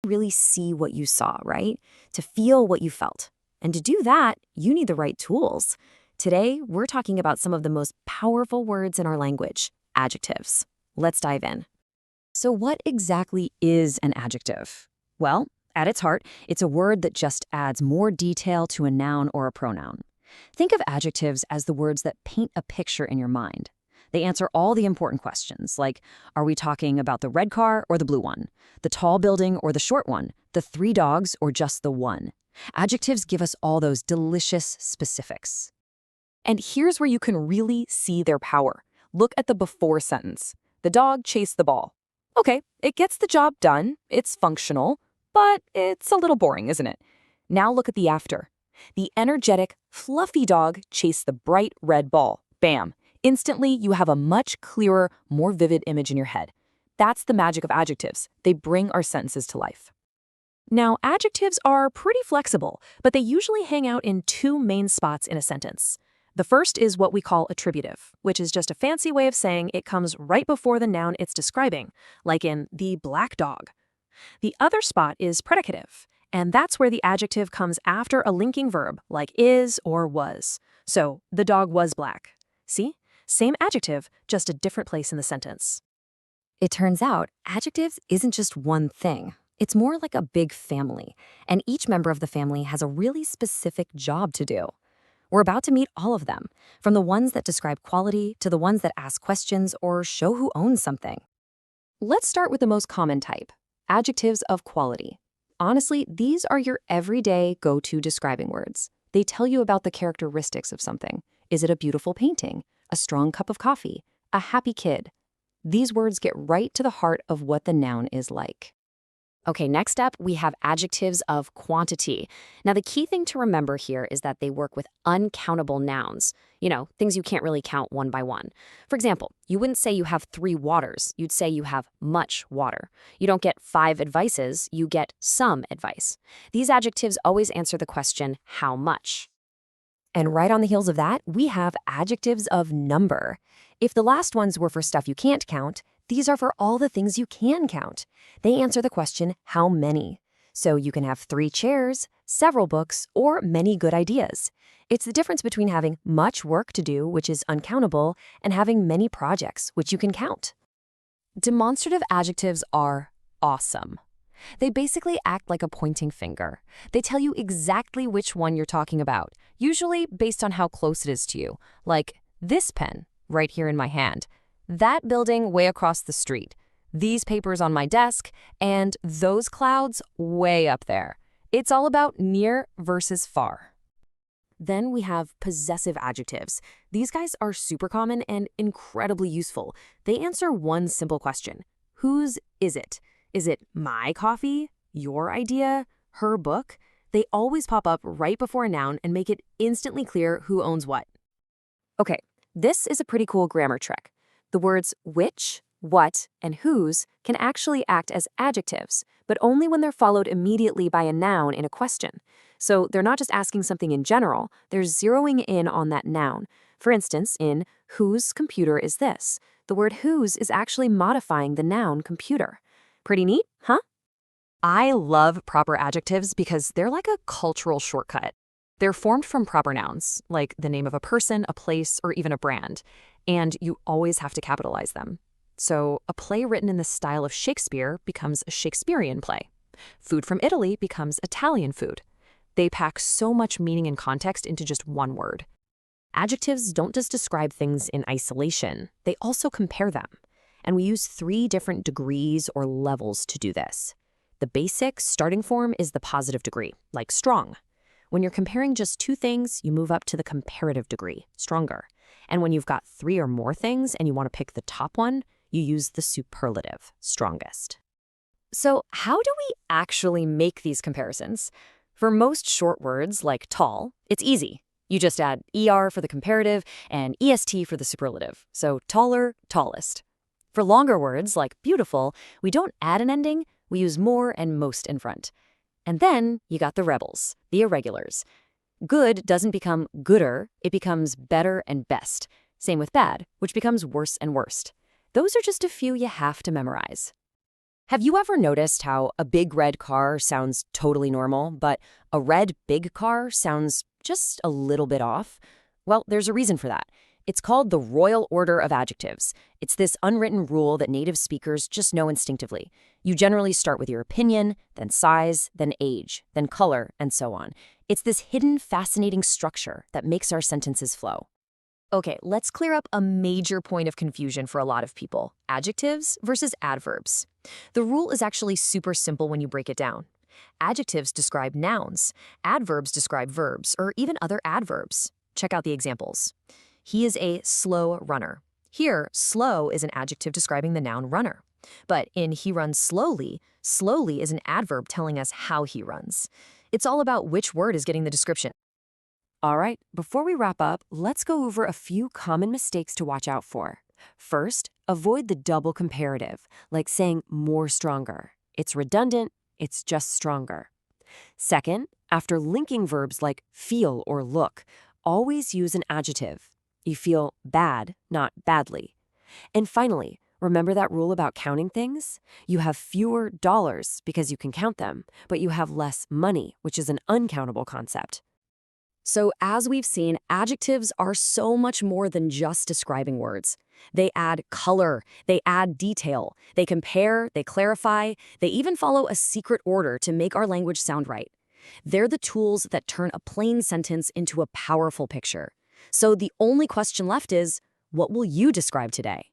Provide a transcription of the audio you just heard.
really see what you saw, right? To feel what you felt. And to do that, you need the right tools. Today, we're talking about some of the most powerful words in our language, adjectives. Let's dive in. So what exactly is an adjective? Well, at its heart, it's a word that just adds more detail to a noun or a pronoun. Think of adjectives as the words that paint a picture in your mind. They answer all the important questions, like, are we talking about the red car or the blue one? The tall building or the short one? The 3 dogs or just the one? Adjectives give us all those delicious specifics. And here's where you can really see their power. Look at the before sentence. The dog chased the ball. Okay, it gets the job done, it's functional, but it's a little boring, isn't it? Now look at the after. The energetic, fluffy dog chased the bright red ball. Bam! Instantly, you have a much clearer, more vivid image in your head. That's the magic of adjectives. They bring our sentences to life. Now, adjectives are pretty flexible, but they usually hang out in 2 main spots in a sentence. The first is what we call attributive, which is just a fancy way of saying it comes right before the noun it's describing, like in the black dog. The other spot is predicative, and that's where the adjective comes after a linking verb, like is or was. So, the dog was black. See? Same adjective, just a different place in the sentence. It turns out, adjectives isn't just one thing. It's more like a big family, and each member of the family has a really specific job to do. We're about to meet all of them, from the ones that describe quality to the ones that ask questions or show who owns something. Let's start with the most common type, adjectives of quality. Honestly, these are your everyday go-to describing words. They tell you about the characteristics of something. Is it a beautiful painting? A strong cup of coffee? A happy kid? These words get right to the heart of what the noun is like. Okay, next up, we have adjectives of quantity. Now, the key thing to remember here is that they work with uncountable nouns. You know, things you can't really count one by one. For example, you wouldn't say you have 3 waters. You'd say you have much water. You don't get 5 advices. You get some advice. These adjectives always answer the question, how much? And right on the heels of that, we have adjectives of number. If the last ones were for stuff you can't count, these are for all the things you can count. They answer the question, how many? So you can have 3 chairs, several books, or many good ideas. It's the difference between having much work to do, which is uncountable, and having many projects, which you can count. Demonstrative adjectives are awesome. They basically act like a pointing finger. They tell you exactly which one you're talking about, usually based on how close it is to you, like this pen right here in my hand, that building way across the street, these papers on my desk, and those clouds way up there. It's all about near versus far. Then we have possessive adjectives. These guys are super common and incredibly useful. They answer one simple question. Whose is it? Is it my coffee, your idea, her book? They always pop up right before a noun and make it instantly clear who owns what. Okay, this is a pretty cool grammar trick. The words which, what, and whose can actually act as adjectives, but only when they're followed immediately by a noun in a question. So they're not just asking something in general, they're zeroing in on that noun. For instance, in whose computer is this? The word whose is actually modifying the noun computer. Pretty neat, huh? I love proper adjectives because they're like a cultural shortcut. They're formed from proper nouns, like the name of a person, a place, or even a brand, and you always have to capitalize them. So a play written in the style of Shakespeare becomes a Shakespearean play. Food from Italy becomes Italian food. They pack so much meaning and context into just one word. Adjectives don't just describe things in isolation, they also compare them. And we use 3 different degrees or levels to do this. The basic starting form is the positive degree, like strong. When you're comparing just 2 things, you move up to the comparative degree, stronger. And when you've got 3 or more things and you want to pick the top one, you use the superlative, strongest. So how do we actually make these comparisons? For most short words, like tall, it's easy. You just add ER for the comparative and EST for the superlative. So taller, tallest. For longer words, like beautiful, we don't add an ending, we use more and most in front. And then you got the rebels, the irregulars. Good doesn't become gooder, it becomes better and best. Same with bad, which becomes worse and worst. Those are just a few you have to memorize. Have you ever noticed how a big red car sounds totally normal, but a red big car sounds just a little bit off? Well, there's a reason for that. It's called the Royal Order of Adjectives. It's this unwritten rule that native speakers just know instinctively. You generally start with your opinion, then size, then age, then color, and so on. It's this hidden, fascinating structure that makes our sentences flow. Okay, let's clear up a major point of confusion for a lot of people: adjectives versus adverbs. The rule is actually super simple when you break it down. Adjectives describe nouns, adverbs describe verbs, or even other adverbs. Check out the examples. He is a slow runner. Here, slow is an adjective describing the noun runner. But in he runs slowly, slowly is an adverb telling us how he runs. It's all about which word is getting the description. All right, before we wrap up, let's go over a few common mistakes to watch out for. First, avoid the double comparative, like saying more stronger. It's redundant, it's just stronger. Second, after linking verbs like feel or look, always use an adjective. You feel bad, not badly. And finally, remember that rule about counting things? You have fewer dollars because you can count them, but you have less money, which is an uncountable concept. So as we've seen, adjectives are so much more than just describing words. They add color, they add detail, they compare, they clarify, they even follow a secret order to make our language sound right. They're the tools that turn a plain sentence into a powerful picture. So the only question left is, what will you describe today?